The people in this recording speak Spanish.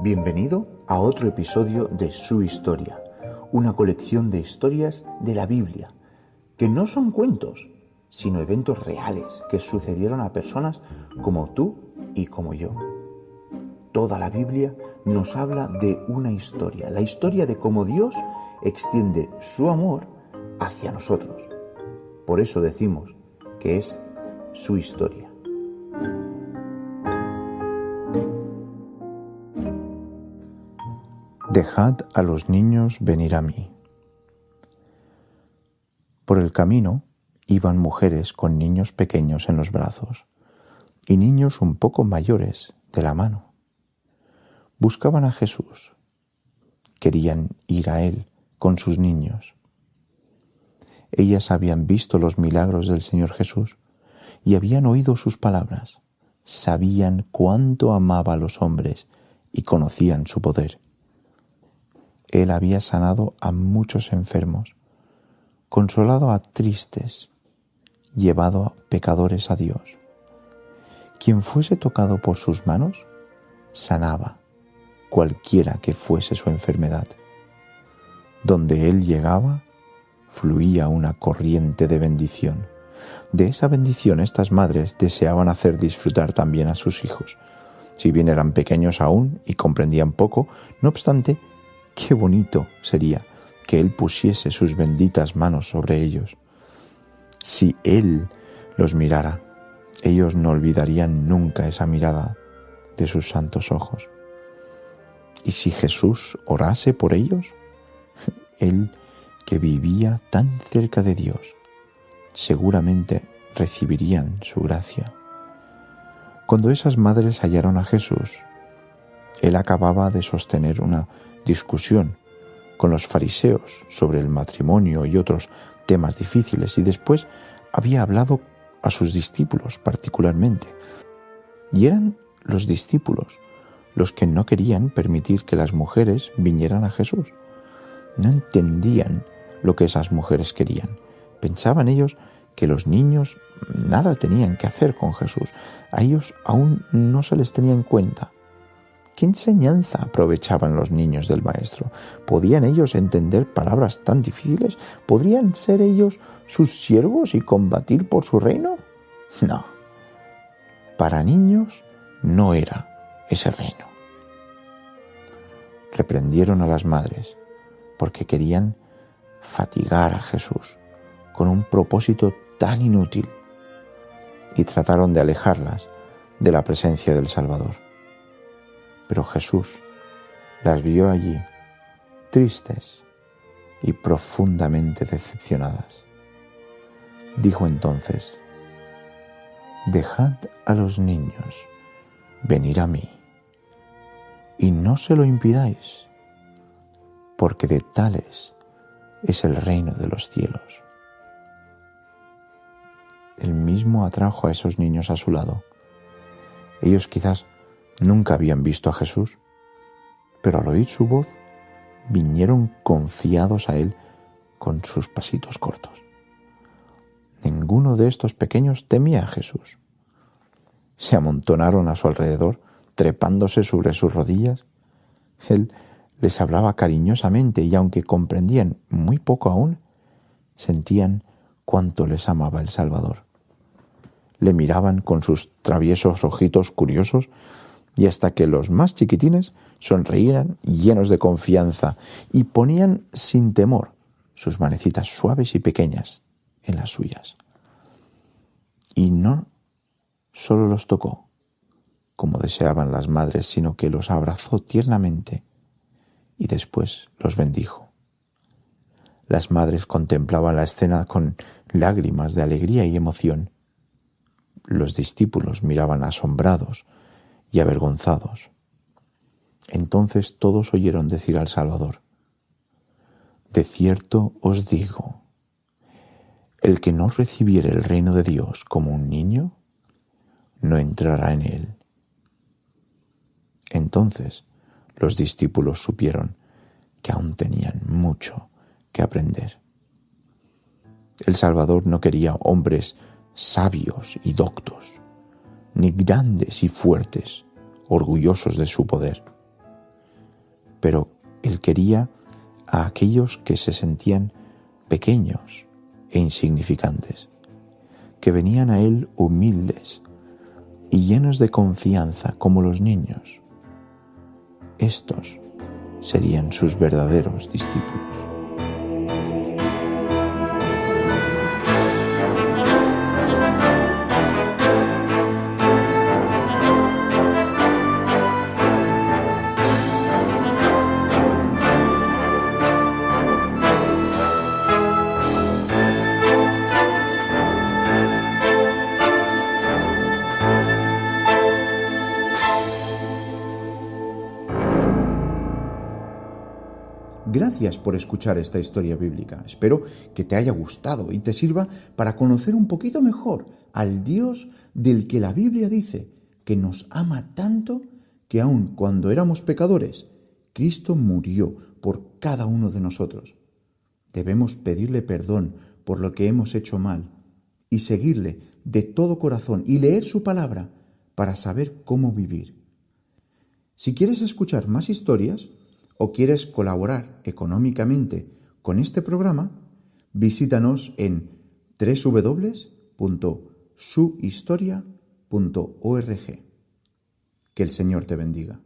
Bienvenido a otro episodio de Su Historia, una colección de historias de la Biblia, que no son cuentos, sino eventos reales que sucedieron a personas como tú y como yo. Toda la Biblia nos habla de una historia, la historia de cómo Dios extiende su amor hacia nosotros. Por eso decimos que es su historia. Dejad a los niños venir a mí. Por el camino iban mujeres con niños pequeños en los brazos y niños un poco mayores de la mano. Buscaban a Jesús. Querían ir a Él con sus niños. Ellas habían visto los milagros del Señor Jesús y habían oído sus palabras. Sabían cuánto amaba a los hombres y conocían su poder. Él había sanado a muchos enfermos, consolado a tristes, llevado a pecadores a Dios. Quien fuese tocado por sus manos, sanaba, cualquiera que fuese su enfermedad. Donde Él llegaba, fluía una corriente de bendición. De esa bendición estas madres deseaban hacer disfrutar también a sus hijos. Si bien eran pequeños aún y comprendían poco, no obstante, qué bonito sería que Él pusiese sus benditas manos sobre ellos. Si Él los mirara, ellos no olvidarían nunca esa mirada de sus santos ojos. Y si Jesús orase por ellos, Él que vivía tan cerca de Dios, seguramente recibirían su gracia. Cuando esas madres hallaron a Jesús, Él acababa de sostener una discusión con los fariseos sobre el matrimonio y otros temas difíciles, y después había hablado a sus discípulos particularmente. Y eran los discípulos los que no querían permitir que las mujeres vinieran a Jesús. No entendían lo que esas mujeres querían. Pensaban ellos que los niños nada tenían que hacer con Jesús. A ellos aún no se les tenía en cuenta. ¿Qué enseñanza aprovechaban los niños del Maestro? ¿Podían ellos entender palabras tan difíciles? ¿Podrían ser ellos sus siervos y combatir por su reino? No. Para niños no era ese reino. Reprendieron a las madres porque querían fatigar a Jesús con un propósito tan inútil y trataron de alejarlas de la presencia del Salvador. Pero Jesús las vio allí, tristes y profundamente decepcionadas. Dijo entonces: «Dejad a los niños venir a mí, y no se lo impidáis, porque de tales es el reino de los cielos». Él mismo atrajo a esos niños a su lado. Ellos quizás nunca habían visto a Jesús, pero al oír su voz vinieron confiados a Él con sus pasitos cortos. Ninguno de estos pequeños temía a Jesús. Se amontonaron a su alrededor, trepándose sobre sus rodillas. Él les hablaba cariñosamente y aunque comprendían muy poco aún, sentían cuánto les amaba el Salvador. Le miraban con sus traviesos ojitos curiosos y hasta que los más chiquitines sonreían llenos de confianza y ponían sin temor sus manecitas suaves y pequeñas en las suyas. Y no solo los tocó, como deseaban las madres, sino que los abrazó tiernamente y después los bendijo. Las madres contemplaban la escena con lágrimas de alegría y emoción. Los discípulos miraban asombrados y avergonzados. Entonces todos oyeron decir al Salvador: «De cierto os digo, el que no recibiere el reino de Dios como un niño, no entrará en él». Entonces los discípulos supieron que aún tenían mucho que aprender. El Salvador no quería hombres sabios y doctos, ni grandes y fuertes, orgullosos de su poder. pero Él quería a aquellos que se sentían pequeños e insignificantes, que venían a Él humildes y llenos de confianza como los niños. Estos serían sus verdaderos discípulos. Gracias por escuchar esta historia bíblica. Espero que te haya gustado y te sirva para conocer un poquito mejor al Dios del que la Biblia dice que nos ama tanto que aun cuando éramos pecadores, Cristo murió por cada uno de nosotros. Debemos pedirle perdón por lo que hemos hecho mal y seguirle de todo corazón y leer su palabra para saber cómo vivir. Si quieres escuchar más historias, o quieres colaborar económicamente con este programa, visítanos en www.suhistoria.org. Que el Señor te bendiga.